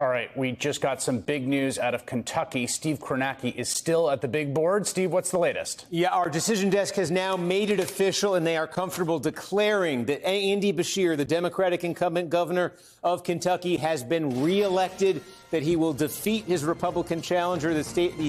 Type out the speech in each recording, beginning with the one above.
All right, we just got some big news out of Kentucky. Steve Kornacki is still at the big board. Steve, what's the latest? Yeah, our decision desk has now made it official, and they are comfortable declaring that Andy Beshear, the Democratic incumbent governor of Kentucky, has been reelected, that he will defeat his Republican challenger, the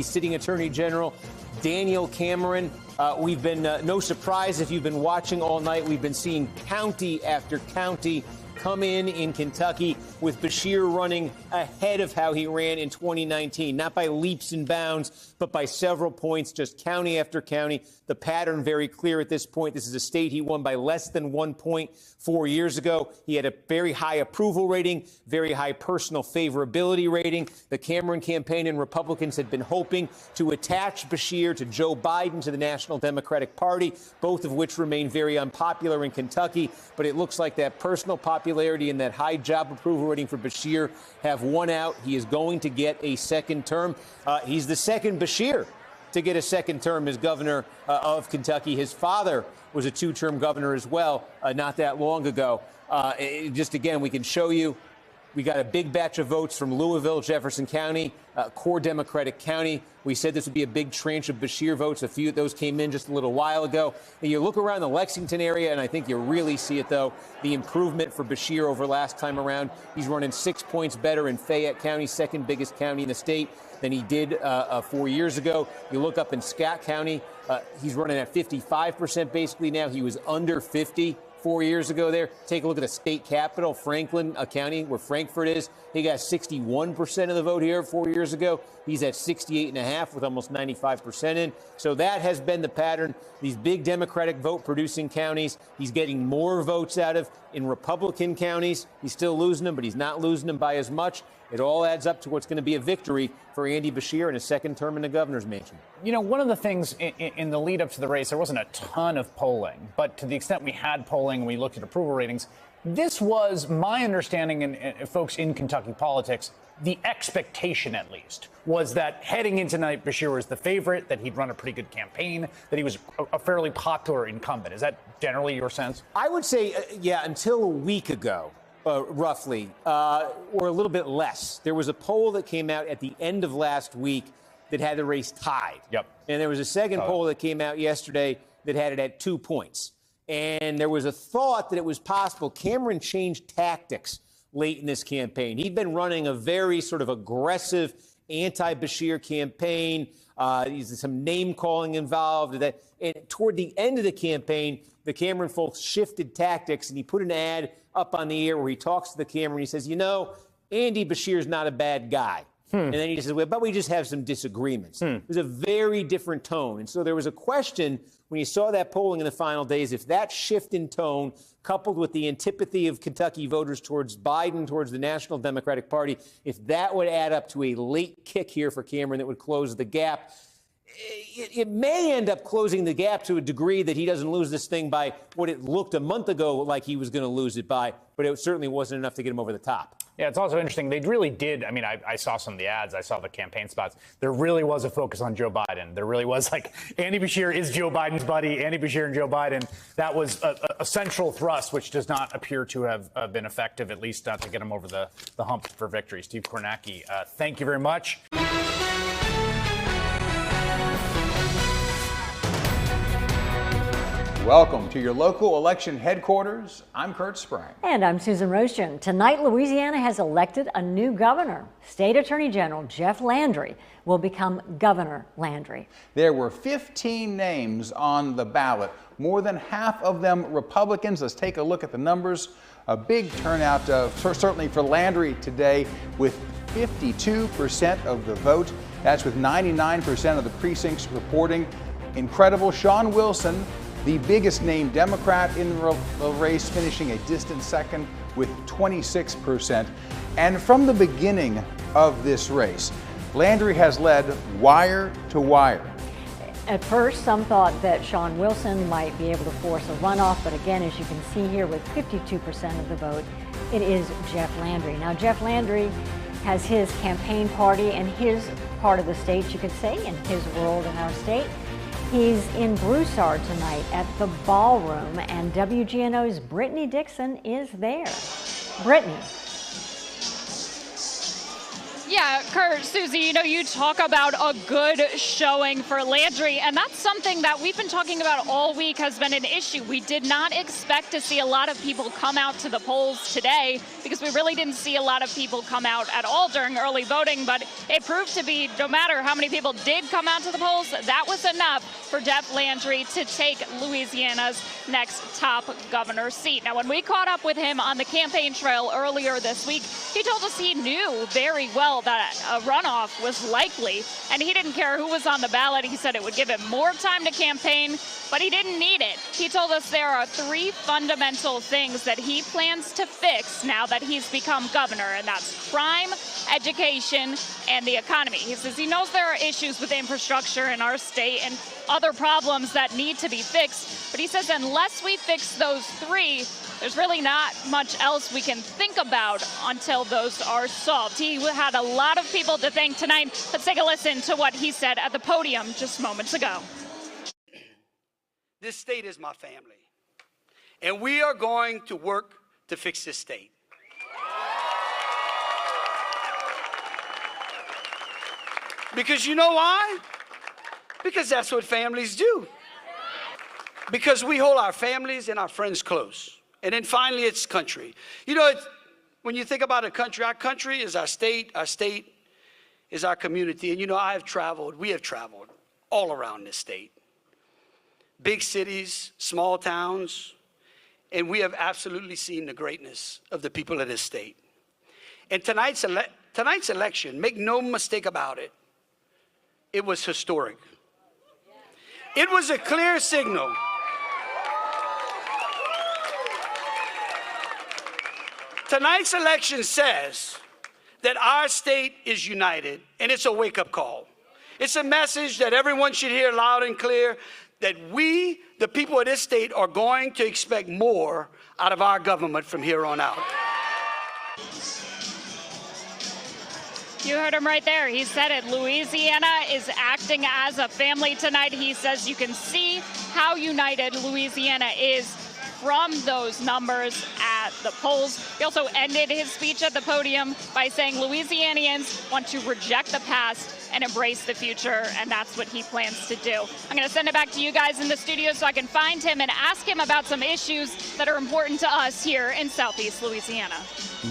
sitting attorney general, Daniel Cameron. We've been, no surprise if you've been watching all night, we've been seeing county after county come in Kentucky, with Beshear running ahead of how he ran in 2019, not by leaps and bounds, but by several points, just county after county. The pattern very clear at this point. This is a state he won by less than 1 point 4 years ago. He had a very high approval rating, very high personal favorability rating. The Cameron campaign and Republicans had been hoping to attach Beshear to Joe Biden, to the National Democratic Party, both of which remain very unpopular in Kentucky. But it looks like that personal popularity and that high job approval rating for Beshear have won out. He is going to get a second term. He's the second Beshear to get a second term as governor of Kentucky. His father was a two-term governor as well, not that long ago. Just again, we can show you. We got a big batch of votes from Louisville, Jefferson County, core Democratic county. We said this would be a big tranche of Beshear votes. A few of those came in just a little while ago. And you look around the Lexington area, and I think you really see it, though, the improvement for Beshear over last time around. He's running 6 points better in Fayette County, second biggest county in the state, than he did 4 years ago. You look up in Scott County, he's running at 55% basically now. He was under 50 4 years ago there. Take a look at the state capital, Franklin County, where Frankfort is. He got 61% of the vote here 4 years ago. He's at 68.5 with almost 95% in. So that has been the pattern. These big Democratic vote-producing counties, he's getting more votes out of. In Republican counties, he's still losing them, but he's not losing them by as much. It all adds up to what's going to be a victory for Andy Beshear in his second term in the governor's mansion. You know, one of the things in the lead up to the race, there wasn't a ton of polling, but to the extent we had polling and we looked at approval ratings, this was my understanding, and folks in Kentucky politics, the expectation at least was that heading into tonight, Beshear was the favorite, that he'd run a pretty good campaign, that he was a fairly popular incumbent. Is that generally your sense? I would say, yeah, until a week ago. Roughly, or a little bit less. There was a poll that came out at the end of last week that had the race tied. Yep. And there was a second poll that came out yesterday that had it at 2 points. And there was a thought that it was possible Cameron changed tactics late in this campaign. He'd been running a very sort of aggressive anti-Beshear campaign. There's some name calling involved. And toward the end of the campaign, the Cameron folks shifted tactics, and he put an ad up on the air where he talks to the camera and he says, you know, Andy Beshear's not a bad guy. And then he says, well, but we just have some disagreements. It was a very different tone. And so there was a question when you saw that polling in the final days, if that shift in tone, coupled with the antipathy of Kentucky voters towards Biden, towards the National Democratic Party, if that would add up to a late kick here for Cameron that would close the gap. It may end up closing the gap to a degree that he doesn't lose this thing by what it looked a month ago like he was going to lose it by, but it certainly wasn't enough to get him over the top. Yeah, it's also interesting. They really did. I mean, I saw some of the ads. I saw the campaign spots. There really was a focus on Joe Biden. There really was like Andy Beshear is Joe Biden's buddy. Andy Beshear and Joe Biden. That was a central thrust, which does not appear to have been effective, at least not to get him over the hump for victory. Steve Kornacki, thank you very much. Welcome to your local election headquarters. I'm Kurt Sprang. And I'm Susan Roschen. Tonight, Louisiana has elected a new governor. State Attorney General Jeff Landry will become Governor Landry. There were 15 names on the ballot, more than half of them Republicans. Let's take a look at the numbers. A big turnout, certainly for Landry today, with 52% of the vote. That's with 99% of the precincts reporting. Incredible. Sean Wilson, the biggest named Democrat in the race, finishing a distant second with 26%. And from the beginning of this race, Landry has led wire to wire. At first, some thought that Sean Wilson might be able to force a runoff, but again, as you can see here, with 52% of the vote, it is Jeff Landry. Now, Jeff Landry has his campaign party and his part of the state, you could say, in his world in our state. He's in Broussard tonight at the Ballroom, and WGNO's Brittany Dixon is there. Brittany. Yeah, Kurt, Susie, you talk about a good showing for Landry, and that's something that we've been talking about all week has been an issue. We did not expect to see a lot of people come out to the polls today because we really didn't see a lot of people come out at all during early voting, but it proved to be, no matter how many people did come out to the polls, that was enough for Jeff Landry to take Louisiana's next top governor seat. Now, when we caught up with him on the campaign trail earlier this week, he told us he knew very well that a runoff was likely, and he didn't care who was on the ballot. He said it would give him more time to campaign, but he didn't need it. He told us there are 3 fundamental things that he plans to fix now that he's become governor, and that's crime, education, and the economy. He says he knows there are issues with infrastructure in our state and other problems that need to be fixed, but he says unless we fix those 3, there's really not much else we can think about until those are solved. He had a lot of people to thank tonight. Let's take a listen to what he said at the podium just moments ago. This state is my family, and we are going to work to fix this state. Because you know why? Because that's what families do. Because we hold our families and our friends close. And then finally, it's country. When you think about a country, our country is our state is our community. And we have traveled all around this state. Big cities, small towns, and we have absolutely seen the greatness of the people of this state. And tonight's election, make no mistake about it, it was historic. It was a clear signal. Tonight's election says that our state is united, and it's a wake-up call. It's a message that everyone should hear loud and clear, that we, the people of this state, are going to expect more out of our government from here on out. You heard him right there. He said it. Louisiana is acting as a family tonight. He says you can see how united Louisiana is from those numbers at the polls. He also ended his speech at the podium by saying Louisianians want to reject the past and embrace the future, and that's what he plans to do. I'm going to send it back to you guys in the studio so I can find him and ask him about some issues that are important to us here in Southeast Louisiana.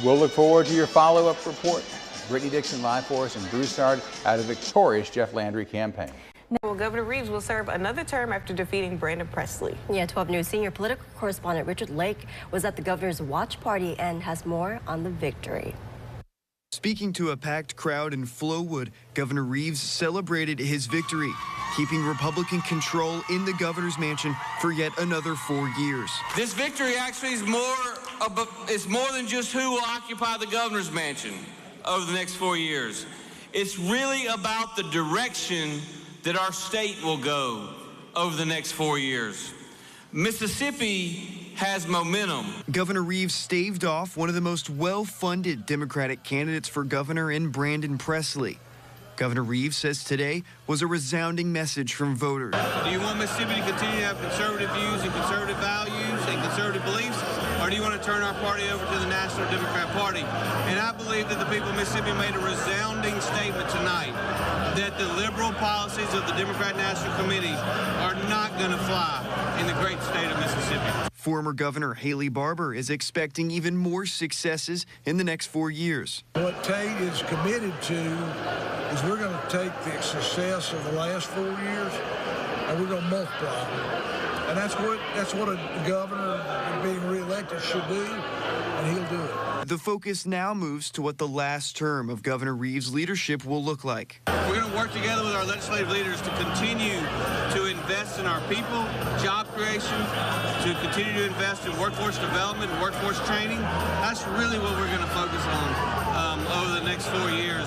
We'll look forward to your follow-up report. Brittany Dixon live for us in Broussard at a victorious Jeff Landry campaign. Well, Governor Reeves will serve another term after defeating Brandon Presley. Yeah, 12 News senior political correspondent Richard Lake was at the governor's watch party and has more on the victory. Speaking to a packed crowd in Flowood, Governor Reeves celebrated his victory, keeping Republican control in the governor's mansion for yet another 4 years. This victory actually is more than just who will occupy the governor's mansion over the next 4 years. It's really about the direction that our state will go over the next 4 years. Mississippi has momentum. Governor Reeves staved off one of the most well-funded Democratic candidates for governor in Brandon Presley. Governor Reeves says today was a resounding message from voters. Do you want Mississippi to continue to have conservative views and conservative values and conservative beliefs, or do you want to turn our party over to the National Democrat Party? And I believe that the people of Mississippi made a resounding statement tonight that the liberal policies of the Democrat National Committee are not going to fly in the great state of Mississippi. Former Governor Haley Barbour is expecting even more successes in the next 4 years. What Tate is committed to is we're going to take the success of the last 4 years and we're going to multiply them. And that's what a governor being reelected should do, and he'll do it. The focus now moves to what the last term of Governor Reeves' leadership will look like. We're going to work together with our legislative leaders to continue to invest in our people, job creation, to continue to invest in workforce development and workforce training. That's really what we're going to focus on over the next 4 years.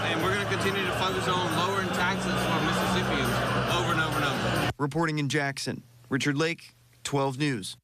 And we're going to continue to focus on lowering taxes for Mississippians over and over and over. Reporting in Jackson, Richard Lake, 12 News.